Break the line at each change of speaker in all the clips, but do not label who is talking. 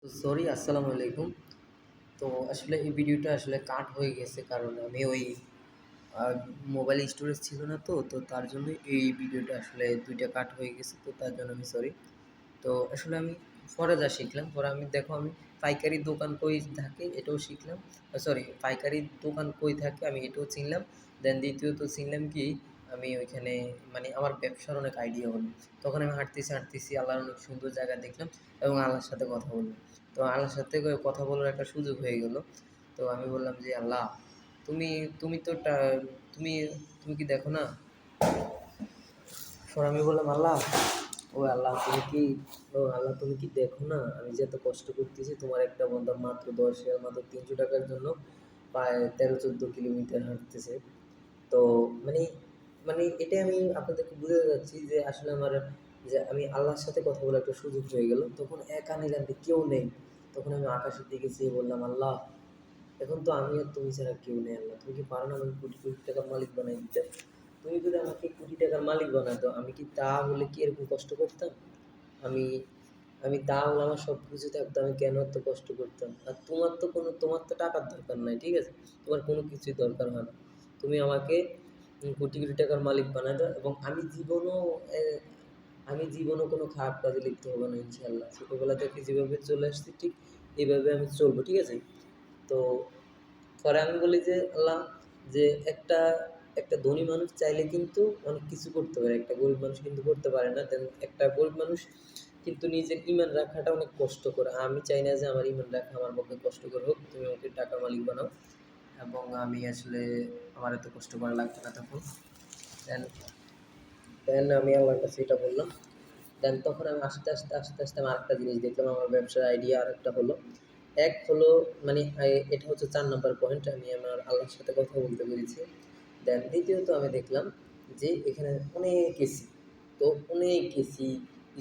তো সরি, আসসালামু আলাইকুম। তো আসলে এই ভিডিওটা আসলে কাট হয়ে গেছে, কারণ আমি ওই মোবাইল স্টোরেজ ছিল না, তো তার জন্য এই ভিডিওটা আসলে ২টা কাট হয়ে গেছে, তো তার জন্য আমি সরি। তো আসলে আমি পরে যা শিখলাম, পরে আমি দেখো আমি পাইকারি দোকান কই থাকে এটাও শিখলাম। সরি, পাইকারি দোকান কই থাকে আমি এটাও চিনলাম। দেন দ্বিতীয়ত চিনলাম কি, আমি ওইখানে মানে আমার ব্যবসার অনেক আইডিয়া হলো। তখন আমি হাঁটতেছি আল্লাহর অনেক সুন্দর জায়গা দেখলাম এবং আল্লাহর সাথে কথা বললাম। তো আল্লাহর সাথে কথা বলার একটা সুযোগ হয়ে গেল। তো আমি বললাম যে, আল্লাহ, তুমি তুমি তো তুমি তুমি কি দেখো না? পরে আমি বললাম, আল্লাহ, ও আল্লাহ তুমি কি ও আল্লাহ তুমি কি দেখো না আমি যে এত কষ্ট করতেছি, তোমার একটা বন্ধা মাত্র 10 রিয়াল, মাত্র 300 টাকার জন্য প্রায় 13-14 কিলোমিটার হাঁটতেছে। তো মানে মানে এটাই আমি আপনাদেরকে বুঝাতে চাচ্ছি যে আসলে আমার, যে আমি আল্লাহর সাথে কথা বলার একটা সুযোগ হয়ে গেল। তখন একা নিলামে কেউ নেই। তখন আমি আকাশের দিকে চেয়ে বললাম, আল্লাহ, এখন তো আমি আর তুমি ছাড়া কেউ নেই। আল্লাহ, তুমি কি পারো না আমাকে কোটি কোটি টাকার মালিক বানাই দিতে? তুমি যদি আমাকে কোটি টাকার মালিক বানাতো, আমি কি তাহলে কি এরকম কষ্ট করতাম? আমি আমি তাহলে আমার সব কিছু থাকতো, আমি কেন এত কষ্ট করতাম? আর তোমার তো টাকার দরকার নাই, ঠিক আছে? তোমার কোনো কিছুই দরকার হয় না। তুমি আমাকে কোটি কোটি টাকার মালিক বানায় দাও, এবং আমি জীবনও কোনো খারাপ কাজে লিপ্ত হবো না, ইনশাল্লাহ। ছোটোবেলা থেকে যেভাবে চলে আসছি ঠিক এইভাবে আমি চলবো, ঠিক আছে? তো পরে আমি বলি যে, আল্লাহ, যে একটা একটা ধনী মানুষ চাইলে কিন্তু অনেক কিছু করতে পারে, একটা গরিব মানুষ কিন্তু করতে পারে না। দেন একটা গরিব মানুষ কিন্তু নিজের ইমান রাখাটা অনেক কষ্ট করে। আমি চাই না যে আমার ইমান রাখা আমার পক্ষে কষ্টকর হোক। তুমি আমাকে টাকার মালিক বানাও, এবং আমি আসলে আমার এত কষ্ট করা লাগবে না তখন। দেন দেন আমি আল্লাহর কাছে এটা বললাম। দেন তখন আমি আস্তে আস্তে আমি আরেকটা জিনিস দেখলাম, আমার ব্যবসার আইডিয়া আরেকটা হলো। এক হলো, মানে এটা হচ্ছে ৪ নম্বর পয়েন্ট, আমি আমার আল্লাহর সাথে কথা বলতে পেরেছি। দেন দ্বিতীয়ত আমি দেখলাম যে এখানে অনেক এসি। তো অনেক এসি,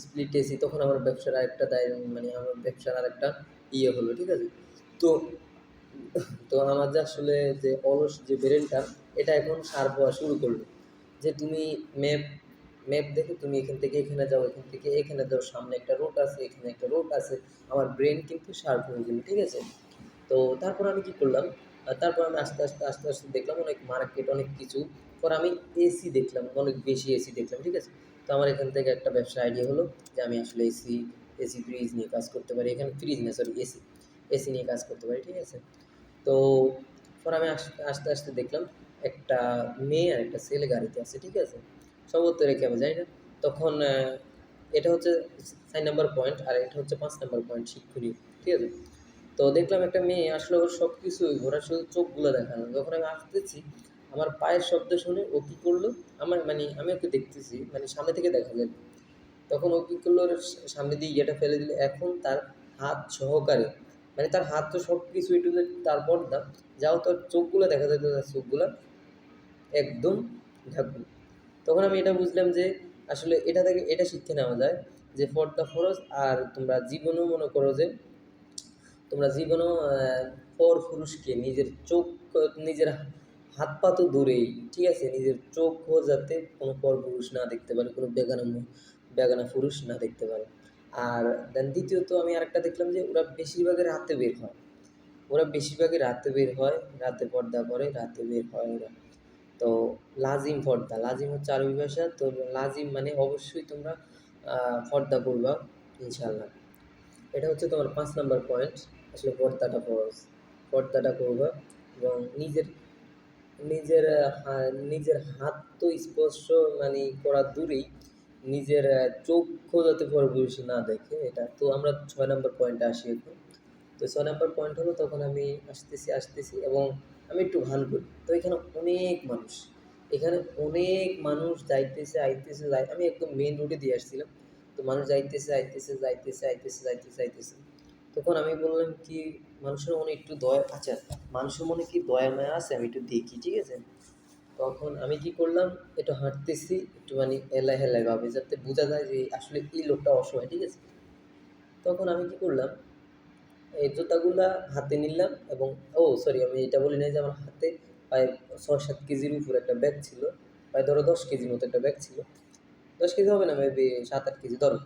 স্প্লিট এসি, তখন আমার ব্যবসার আরেকটা মানে আমার ব্যবসার আরেকটা হলো, ঠিক আছে? তো তো আমার যে আসলে যে অলস যে ব্রেনটা, এটা এখন শার্প হওয়া শুরু করলো। যে তুমি ম্যাপ ম্যাপ দেখে তুমি এখান থেকে এখানে যাও, এখান থেকে এখানে যাও, সামনে একটা রোড আছে, এখানে একটা রোড আছে। আমার ব্রেন কিন্তু শার্প হয়ে গেল, ঠিক আছে? তো তারপর আমি কি করলাম, তারপর আমি আস্তে আস্তে দেখলাম অনেক মার্কেট, অনেক কিছু। পর আমি এসি দেখলাম, অনেক বেশি এসি দেখলাম, ঠিক আছে? তো আমার এখান থেকে একটা ব্যবসা আইডিয়া হলো যে আমি আসলে এসি ফ্রিজ নিয়ে কাজ করতে পারি। এখানে ফ্রিজ না, সরি, এসি এসি নিয়ে কাজ করতে পারি, ঠিক আছে? তো পরে আমি আস্তে আস্তে দেখলাম একটা মেয়ে আর একটা ছেলে গাড়িতে আছে, ঠিক আছে? সম্ভবত রেখে আমি জানি না। তখন এটা হচ্ছে ৪ নম্বর পয়েন্ট, আর এটা হচ্ছে ৫ নম্বর পয়েন্ট, শিক্ষণীয়, ঠিক আছে? তো দেখলাম একটা মেয়ে আসলে, ওর সব কিছুই, ওর আসলে চোখগুলো দেখা না। যখন আমি আসতেছি, আমার পায়ের শব্দ শুনে ও কী করলো, আমার মানে আমি ওকে দেখতেছি, মানে সামনে থেকে দেখা যায়। তখন ও কী করলো, ওর সামনে দিয়ে ইয়েটা ফেলে দিল। এখন তার হাত সহকারে, মানে তার হাত তো সব কিছু একটু তার পর্দা, যাও তার চোখগুলো দেখা যেত, তার চোখগুলা একদম ঢাকু। তখন আমি এটা বুঝলাম যে আসলে এটা থেকে এটা শিক্ষা নেওয়া যায় যে পর্দা ফরজ। আর তোমরা জীবনেও মনে করো যে তোমরা জীবনেও পরপুরুষকে নিজের চোখ, নিজের হাত পা তো দূরেই, ঠিক আছে? নিজের চোখও যাতে কোনো পরপুরুষ না দেখতে পারে, কোনো বেগানা পুরুষ না দেখতে পারে। আর দেন দ্বিতীয়ত আমি আরেকটা দেখলাম যে ওরা বেশিরভাগই রাতে বের হয়। রাতে পর্দা করে, রাতে বের হয় ওরা। তো লাজিম পর্দা, লাজিম হচ্ছে আরবি ভাষা। তো লাজিম মানে অবশ্যই তোমরা পর্দা করবা, ইনশাআল্লাহ। এটা হচ্ছে তোমার ৫ নম্বর পয়েন্ট। আসলে পর্দাটা করবা, এবং নিজের নিজের নিজের হাত তো স্পর্শ মানে করা দূরেই, নিজের চক্ষু যাতে পরপুরুষ না দেখে, এটা তো আমরা ৬ নম্বর পয়েন্টে আসি এখন। তো ৬ নম্বর পয়েন্ট হলো, তখন আমি আসতেছি এবং আমি একটু ভান করি। তো এখানে অনেক মানুষ যাইতেছে, আইতেছে, আমি একদম মেইন রোডে দিয়ে আসছিলাম। তো মানুষ যাইতেছে। তখন আমি বললাম কি, মানুষের মনে একটু আচ্ছা, মানুষের মনে কি দয়া মায়া আছে? আমি একটু দেখি, ঠিক আছে? তখন আমি কি করলাম, একটু হাঁটতেছি, একটু মানে হেলায় ভাবে, যাতে বোঝা যায় যে আসলে এই লোকটা অসহায়, ঠিক আছে? তখন আমি কি করলাম, এই জুতাগুলা হাতে নিলাম, এবং সরি, আমি এটা বলি নাই যে আমার হাতে প্রায় ৬-৭ কেজির উপর একটা ব্যাগ ছিল। প্রায় ধরো ১০ কেজির মতো একটা ব্যাগ ছিল। ১০ কেজি হবে না, মেবি ৭-৮ কেজি ধরো।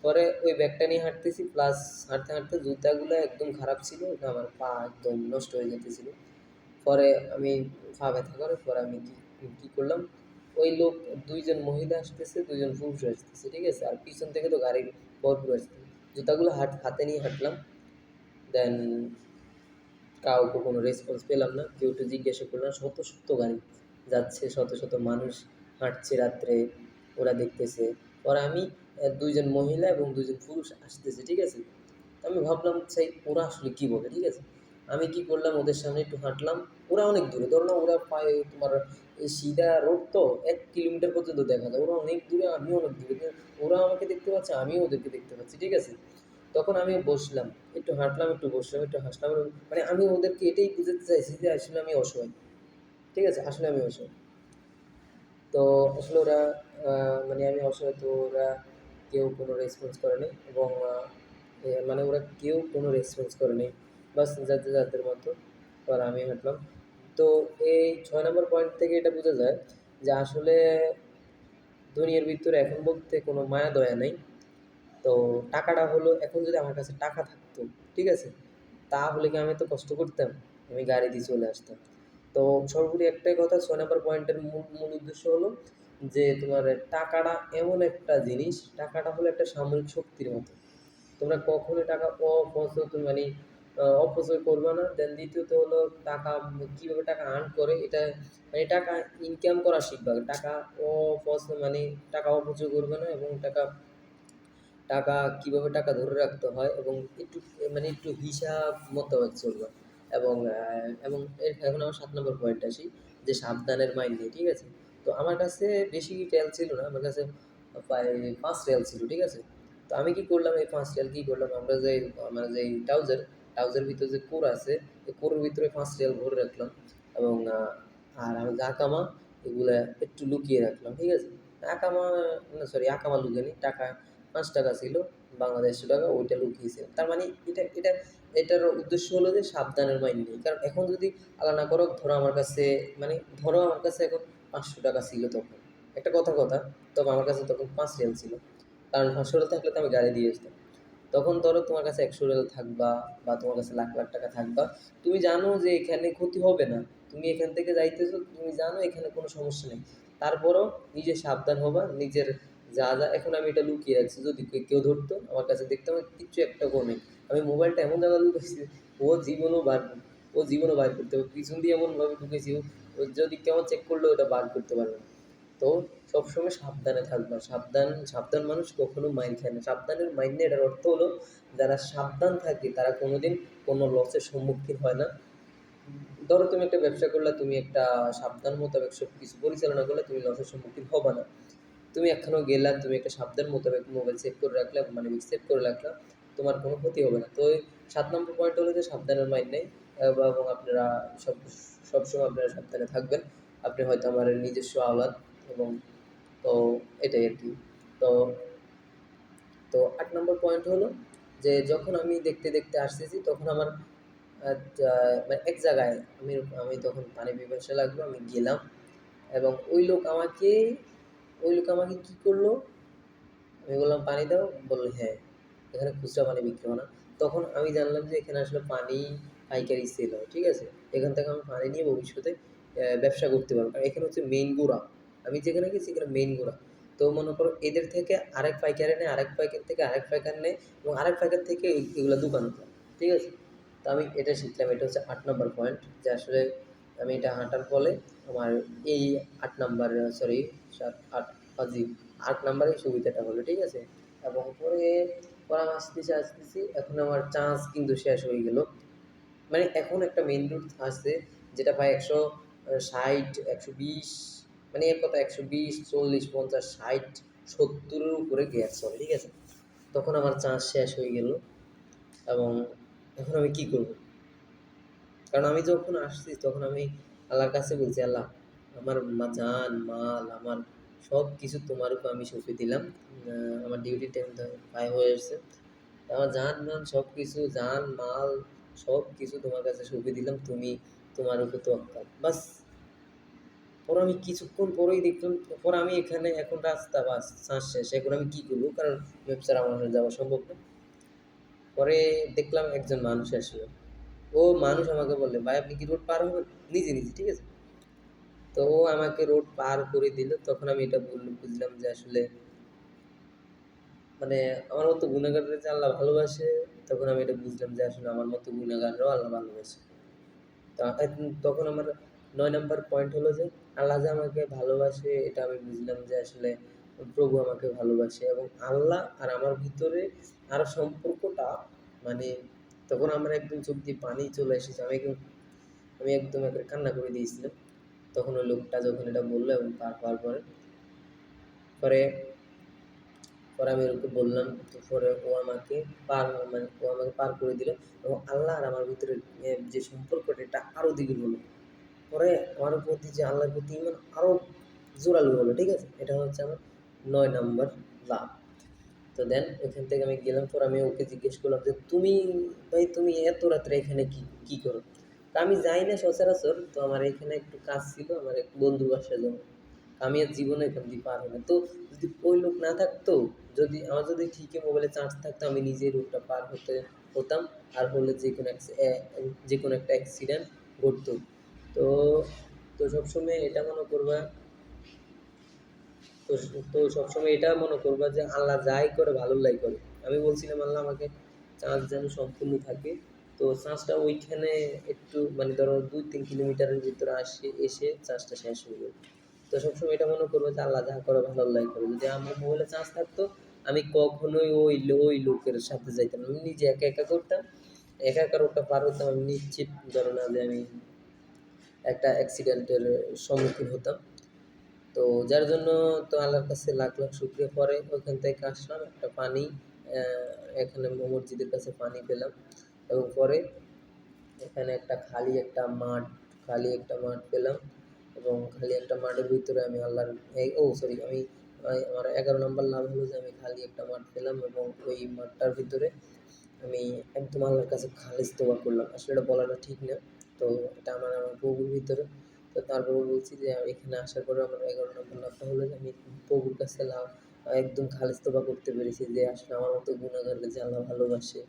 পরে ওই ব্যাগটা নিয়ে হাঁটতেছি, প্লাস হাঁটতে হাঁটতে জুতাগুলো একদম খারাপ ছিল, ওটা আমার পা একদম নষ্ট হয়ে যেতেছিল। পরে আমি পা ব্যথা করে পরে আমি কী করলাম, ওই লোক ২ জন মহিলা আসতেছে, ২ জন পুরুষ আসতেছে, ঠিক আছে? আর পিছন থেকে তো গাড়ির ভরপুর আসতেছে। জুতাগুলো হাতে নিয়ে হাঁটলাম। দেন কাউকে কোনো রেসপন্স পেলাম না। কেউ একটু জিজ্ঞাসা করলাম, শত শত গাড়ি যাচ্ছে, শত শত মানুষ হাঁটছে রাত্রে, ওরা দেখতেছে। পরে আমি ২ জন মহিলা এবং ২ জন পুরুষ আসতেছে, ঠিক আছে? তো আমি ভাবলাম ওরা আসলে কী বলে, ঠিক আছে? আমি কি করলাম, ওদের সামনে একটু হাঁটলাম। ওরা অনেক দূরে, ধরো না ওরা প্রায় তোমার এই সিধা রোড তো ১ কিলোমিটার পর্যন্ত দেখা যায়। ওরা অনেক দূরে, আমিও অনেক দূরে। ওরা আমাকে দেখতে পাচ্ছে, আমিও ওদেরকে দেখতে পাচ্ছি, ঠিক আছে? তখন আমি বসলাম, একটু হাঁটলাম, একটু বসলাম, একটু হাসলাম। মানে আমি ওদেরকে এটাই বুঝাতে চাইছি যে আসলে আমি অসহায়, ঠিক আছে? আসলে আমি অসহায়। তো আসলে ওরা মানে আমি অসহায়, তো ওরা কেউ কোনো রেসপন্স করে নাই এবং মানে ওরা কেউ কোনো রেসপন্স করে নাই। বাস যাদের যাদের মতো। আর আমি হাঁটলাম। তো এই ৬ নম্বর পয়েন্ট থেকে এটা বোঝা যায় যে আসলে দুনিয়ার ভিতরে এখন বলতে কোনো মায়া দয়া নেই। তো টাকাটা হলো, এখন যদি আমার কাছে টাকা থাকতো, ঠিক আছে? তাহলে কি আমি এত কষ্ট করতাম? আমি গাড়ি দিয়ে চলে আসতাম। তো সর্বোপরি একটাই কথা, ৬ নাম্বার পয়েন্টের মূল উদ্দেশ্য হলো যে তোমার টাকাটা এমন একটা জিনিস, টাকাটা হলো একটা সামরিক শক্তির মতো। তোমরা কখনোই টাকা মানে অপচয় করবা না। দেন দ্বিতীয়ত হলো টাকা কীভাবে টাকা আর্ন করে এটা, মানে টাকা ইনকাম করা শিখবা। টাকা মানে টাকা অপচয় করবে না এবং টাকা কীভাবে টাকা ধরে রাখতে হয় এবং একটু মানে একটু হিসাব মোতাবেক চলবা। এবং এখন আমার ৭ নম্বর পয়েন্টে আসি, যে সাবধানের মাইন্ড নেই, ঠিক আছে? তো আমার কাছে বেশি রিয়াল ছিল না, আমার কাছে প্রায় ৫ রিয়াল ছিল, ঠিক আছে? তো আমি কি করলাম, এই ৫ রিয়াল কী করলাম, আমার যেই ট্রাউজার ভিতরে যে কোর আছে, এই কোরের ভিতরে ৫ রিয়াল ভরে রাখলাম এবং আর আমি যা কামা এগুলা একটু লুকিয়ে রাখলাম, ঠিক আছে? আকামা না, সরি, আকামা লুকাইনি। টাকা ৳৫ ছিল, বাংলাদেশী টাকা, ওইটা লুকিয়েছিলাম। তার মানে এটার উদ্দেশ্য হলো যে সাবধানের মাইন্ড নেই। কারণ এখন যদি আল্লাহ না করুক, ধরো আমার কাছে এখন ৳৫০০ ছিল তখন। একটা কথা, তবে আমার কাছে তখন ৫ রিয়াল ছিল। কারণ ৳৫০০ থাকলে তো আমি গাড়ি দিয়ে আসতাম। তখন ধরো তোমার কাছে ১০০ রিয়াল থাকবা বা তোমার কাছে লাখ লাখ টাকা থাকবা। তুমি জানো যে এখানে ক্ষতি হবে না। তুমি এখান থেকে যাইতেছো, তুমি জানো এখানে কোনো সমস্যা নেই। তারপরও নিজে সাবধান হবা, নিজের যা এখন আমি এটা লুকিয়ে রাখছি। যদি কেউ ধরতো, আমার কাছে দেখতো আমার কিচ্ছু একটাও নেই। আমি মোবাইলটা এমন জায়গায় লুকাইছি, ও জীবনও বার করতে পারবে। পিছন দিয়ে এমনভাবে ঢুকেছি, ও যদি কেউ চেক করলেও ওটা বার করতে পারবে না। তো সবসময় সাবধানে থাকবা। সাবধান মানুষ কখনো মাইর খায় না। সাবধানের মাইন্ডে এটার অর্থ হলো, যারা সাবধান থাকে তারা কোনোদিন কোনো লসের সম্মুখীন হয় না। ধরো তুমি একটা ব্যবসা করলা, তুমি একটা সাবধান মোতাবেক সব কিছু পরিচালনা করলে তুমি লসের সম্মুখীন হবা না। তুমি একখানেও গেলা, তুমি একটা সাবধান মোতাবেক মোবাইল সেট করে রাখলা, মানে সেট করে রাখলা, তোমার কোনো ক্ষতি হবে না। তো এই ৭ নম্বর পয়েন্ট হলো যে সাবধানের মাইন্ড নেই, এবং আপনারা সব সবসময় আপনারা সাবধানে থাকবেন। আপনি হয়তো আমার নিজস্ব আওলাদ, এবং তো এটাই আরকি। তো তো ৮ নম্বর পয়েন্ট হলো যে যখন আমি দেখতে আসতেছি, তখন আমার আচ্ছা, মানে এক জায়গায় আমি আমি তখন পানি পিপাসা লাগলো, আমি গেলাম এবং ওই লোক আমাকে কি করলো, আমি বললাম, "পানি দাও।" বলল, "হ্যাঁ।" এখানে খুচরা পানি বিক্রি হয় না। তখন আমি জানলাম যে এখানে আসলে পানি পাইকারি সেল হয়। ঠিক আছে? এখান থেকে আমি পানি নিয়ে ভবিষ্যতে ব্যবসা করতে পারবো। কারণ এখানে হচ্ছে মেইন গোড়া। আমি যেখানে গেছি এখানে মেইন গোড়া। তো মনে করো এদের থেকে আরেক পাইকারে নেয়, আরেক পাইকার থেকে আরেক পাইকার নেয় এবং আরেক পাইকার থেকে এগুলা দোকানে যায়। ঠিক আছে? তো আমি এটা শিখলাম। এটা হচ্ছে ৮ নাম্বার পয়েন্ট, যে আসলে আমি এটা হাঁটার ফলে আমার এই ৮ নাম্বার, সরি, ৭, ৮, জি, ৮ নাম্বারের সুবিধাটা হলো। ঠিক আছে? এবং পরে আমি আসতেছি। এখন আমার চান্স কিন্তু শেষ হয়ে গেল। মানে এখন একটা মেইন রোড আছে যেটা প্রায় ১৬০, ১২০, মানে এক কথা ১২০, ৪০, ৫০, ৬০, ৭০ এর উপরে গ্যাস চলে। ঠিক আছে? তখন আমার চান্স শেষ হয়ে গেল এবং এখন আমি কি করব? কারণ আমি যখন আসছি তখন আমি আল্লাহর কাছে বলছি, "আল্লাহ, আমার জান, মাল, আমার সব কিছু তোমার উপর আমি সঁপে দিলাম। আমার ডিউটির টাইম তো প্রায় হয়ে এসছে। আমার জান-মাল সব কিছু, জান-মাল সব কিছু তোমার কাছে সঁপে দিলাম। তুমি তোমার উপর তাওয়াক্কাল।" বাস, পরে আমি কিছুক্ষণ পরেই দেখলাম, পরে আমি এখানে এখন রাস্তা বাস শ্বাস শেষ, এখন আমি কী করবো, কারণ ম্যাপ ছাড়া আমার যাওয়া সম্ভব না। পরে দেখলাম একজন মানুষ আসলো, ও মানুষ আমাকে বললে, ভাই আপনি কি রোড পার হবেন, নিজে নিজে, ঠিক আছে। তো ও আমাকে রোড পার করে দিল। তখন আমি এটা বুঝলাম যে আসলে মানে আমার মতো গুণাগাররা যে আল্লাহ ভালোবাসে, তখন আমি এটা বুঝলাম যে আসলে আমার মতো গুণাগাররাও আল্লাহ ভালোবাসে। তো তখন আমার ৯ নাম্বার পয়েন্ট হলো যে আল্লাহ যে আমাকে ভালোবাসে, এটা আমি বুঝলাম যে আসলে প্রভু আমাকে ভালোবাসে, এবং আল্লাহ আর আমার ভিতরে আরো সম্পর্কটা মানে তখন আমার একদম চোখ দিয়ে পানি চলে এসেছে। আমি একদম একবারে কান্না করে দিয়েছিলাম। তখন ওই লোকটা যখন এটা বলল এবং পার হওয়ার পরে পরে পরে আমি ওকে বললাম, তো পরে ও আমাকে পার করে দিল, এবং আল্লাহ আর আমার ভিতরে যে সম্পর্কটা এটা আরও দ্বিগুণ হলো। পরে আমার প্রতি যে আল্লাহর প্রতি ইমান আরও জোরালো হলো, ঠিক আছে। এটা হচ্ছে আমার ৯ নাম্বার লাভ। তো দেন ওইখান থেকে আমি গেলাম, পর আমি ওকে জিজ্ঞেস করলাম যে তুমি ভাই তুমি এত রাত্রে এখানে কি করো। তা আমি যাই না সচরাচর, তো আমার এখানে একটু কাজ ছিল, আমার এক বন্ধুর বাসায় যাবো। আমি আর জীবনে এখান দিয়ে পার হবো না। তো যদি ওই লোক না থাকতো, যদি ঠিকই মোবাইলে চার্জ থাকতো, আমি নিজেই রোডটা পার হতাম, আর হলে যে কোনো একটা অ্যাক্সিডেন্ট ঘটতো। তো তো সবসময় এটা মনে করবা, তো তো সবসময় এটা মনে করবা যে আল্লাহ যাই করে ভালোর করে। আমি বলছিলাম আল্লাহ আমাকে চার্জ যেন সম্পূর্ণ থাকে। তো চার্জটা ওইখানে একটু মানে ধরো ২-৩ কিলোমিটারের ভিতরে এসে চার্জটা শেষ হয়ে গেল। তো সবসময় এটা মনে করবো যে আল্লাহ যা করে ভালোর করে। যদি আমার মোবাইলে চার্জ থাকতো, আমি কখনোই ওই লোকের সাথে যাইতাম না। আমি নিজে একা একা করতাম, একা একা রোডটা পার হতাম। আমি নিশ্চিত ধরো না যে আমি একটা অ্যাক্সিডেন্টের সম্মুখীন হতাম। তো যার জন্য তো আল্লাহর কাছে লাখ লাখ শুকরিয়া। পরে ওইখান থেকে আসলাম, একটা পানি এখানে মসজিদের কাছে পানি পেলাম, এবং পরে এখানে খালি একটা মাঠ পেলাম, এবং খালি একটা মাঠের ভিতরে আমি আল্লাহর সরি আমি আমার ১১ নম্বর লাভ হলো যে আমি খালি একটা মাঠ পেলাম, এবং ওই মাঠটার ভিতরে আমি একদম আল্লাহর কাছে খালিস তওবা করলাম। আসলে এটা বলাটা ঠিক না। তো এটা আমার প্রভুর ভিতরে। তো তারপরে বলছি যে এখানে আসার পরে আমার ১১ নম্বর লাভটা হলো যে আমি প্রভুর কাছে একদম খালিস তওবা করতে পেরেছি যে আসলে আমার মতো গুনাহগারকে যে আল্লাহ ভালোবাসে।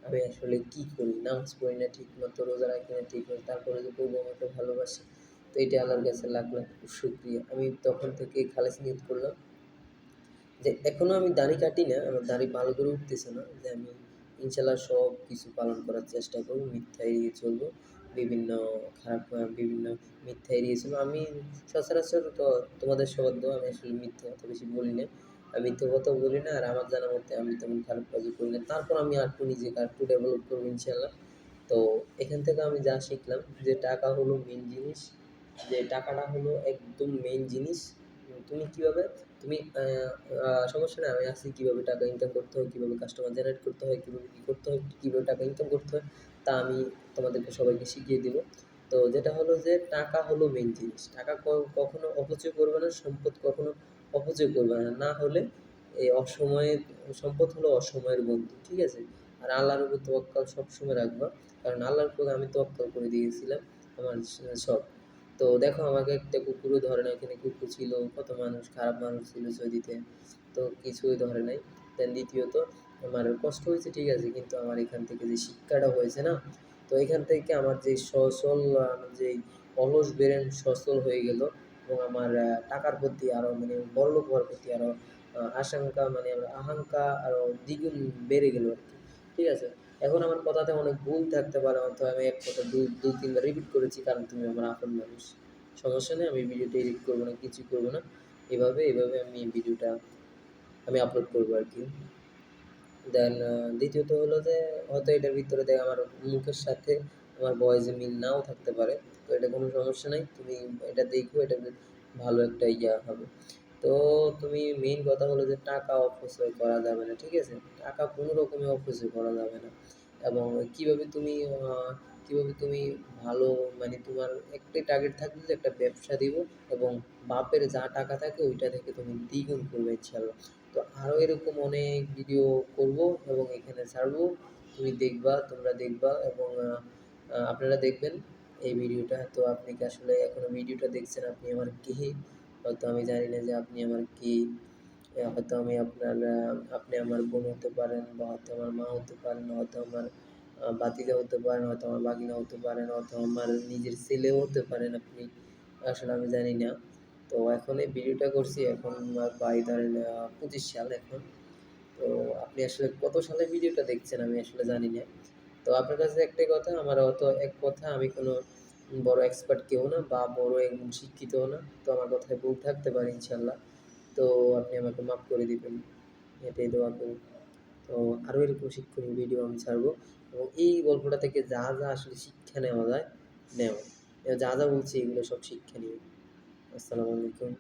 আমি আসলে কি করি? নামাজ পড়ি না ঠিকমতো, রোজা রাখি না ঠিকমতো, তারপরে যে প্রভু আমাকে ভালোবাসে। তো এইটা আল্লাহর কাছে লাখ লাখ শুকরিয়া। আমি তখন থেকে খালিস নিয়ত করলাম যে এখনো আমি দাড়ি কাটি না, আমার দাড়ি ভালো করে উঠতেছে না, যে আমি ইনশাল্লাহ সব কিছু পালন করার চেষ্টা করব, মিথ্যা এড়িয়ে চলবো, বিভিন্ন বিভিন্ন মিথ্যা এড়িয়ে চলবো। আমি সচরাচর তো তোমাদের সবার দোয়া আমি আসলে মিথ্যা কথা বেশি বলি না, আমি মিথ্যে কথাও বলি না, আর আমার জানা মতে আমি তেমন খারাপ কাজও করি না। তারপর আমি নিজেকে আরেকটু ডেভেলপ করবো ইনশাল্লাহ। তো এখান থেকে আমি যা শিখলাম যে টাকা হলো মেন জিনিস, যে টাকাটা হলো একদম মেইন জিনিস। তুমি কীভাবে তুমি সমস্যা নেই, আমি আছি, কীভাবে টাকা ইনকাম করতে হয়, কীভাবে কাস্টমার জেনারেট করতে হয়, কীভাবে কী করতে হয়, কীভাবে টাকা ইনকাম করতে হয়, তা আমি তোমাদেরকে সবাইকে শিখিয়ে দিব। তো যেটা হলো যে টাকা হলো মেইন জিনিস। টাকা কখনো অপচয় করবে না, সম্পদ কখনো অপচয় করবে না। না হলে এই অসময়ে সম্পদ হলো অসময়ের বন্ধু, ঠিক আছে? আর আল্লাহর উপর তাওয়াক্কাল সবসময় রাখবা। কারণ আল্লাহর উপর আমি তাওয়াক্কাল করে দিয়েছিলাম আমার সব। তো দেখো আমাকে একটা কুকুরও ধরে না, এখানে কুকুর ছিল, কত মানুষ, খারাপ মানুষ ছিল সৌদিতে, তো কিছুই ধরে নাই। দেন দ্বিতীয়ত আমার কষ্ট হয়েছে ঠিক আছে, কিন্তু আমার এখান থেকে যে শিক্ষাটা হয়েছে না, তো এখান থেকে আমার যে আমার যেই অলস ব্রেন সচল হয়ে গেল, এবং আমার টাকার প্রতি আরও মানে বড়লোক হওয়ার প্রতি আরও আশঙ্কা মানে আমার আকাঙ্ক্ষা আরও দ্বিগুণ বেড়ে গেল আর কি, ঠিক আছে। এখন আমার কথাতে অনেক ভুল থাকতে পারে, হয়তো আমি এক কথা দুই তিনবার রিপিট করেছি, কারণ তুমি আমার আপন মানুষ। সমস্যা নেই, আমি ভিডিওটা এডিট করবো না, কিছুই করবো না। এভাবে আমি ভিডিওটা আপলোড করবো আর কি। দেন দ্বিতীয়ত হলো যে হয়তো এটার ভিতরে আমার মুখের সাথে আমার ভয়েসে মিল নাও থাকতে পারে। তো এটা কোনো সমস্যা নাই। তুমি এটা দেখো, এটা ভালো একটা হবে। তো তুমি মেইন কথা হলো যে টাকা অপচয় করা যাবে না, ঠিক আছে? টাকা কোনো রকমে অপচয় করা যাবে না। এবং কীভাবে তুমি ভালো মানে তোমার একটাই টার্গেট থাকবে যে একটা ব্যবসা দিব, এবং বাপের যা টাকা থাকে ওইটা থেকে তুমি দ্বিগুণ করবে ইনশাআল্লাহ। তো আরও এরকম অনেক ভিডিও করব এবং এখানে ছাড়বো। তোমরা দেখবা, এবং আপনারা দেখবেন। এই ভিডিওটা। তো আপনি কি আসলে এখনো ভিডিওটা দেখছেন, আপনি আমার কে? হয়তো আমি জানি না যে আপনি আমার কে। হয়তো আমি আপনার আপনি আমার বোন হতে পারেন, বা হয়তো আমার মা হতে পারেন, হয়তো আমার ভাতিজা হতে পারেন, হয়তো আমার ভাগিনা হতে পারেন, হয়তো আমার নিজের ছেলেও হতে পারেন আপনি। আসলে আমি জানি না। তো এখন এই ভিডিওটা করছি, এখন আমার প্রায় ধরেন ২৫ সাল এখন। তো আপনি আসলে কত সালে ভিডিওটা দেখছেন আমি আসলে জানি না। তো আপনার কাছে একটাই কথা, আমার হয়তো এক কথা আমি কোনো বড় এক্সপার্ট কেউ না, বা বড় একজন শিক্ষিতও না। তো আমার কথায় ভুল থাকতে পারে ইনশাআল্লাহ। তো আপনি আমাকে মাফ করে দিবেন। এটাই দোয়া করি। তো আরও এরকম শিক্ষণীয় ভিডিও আমি ছাড়বো, এবং এই গল্পটা থেকে যা, যা আসলে শিক্ষা নেওয়া যায়, নেও। যা, যা বলছি এগুলো সব শিক্ষণীয়। আসসালামু আলাইকুম।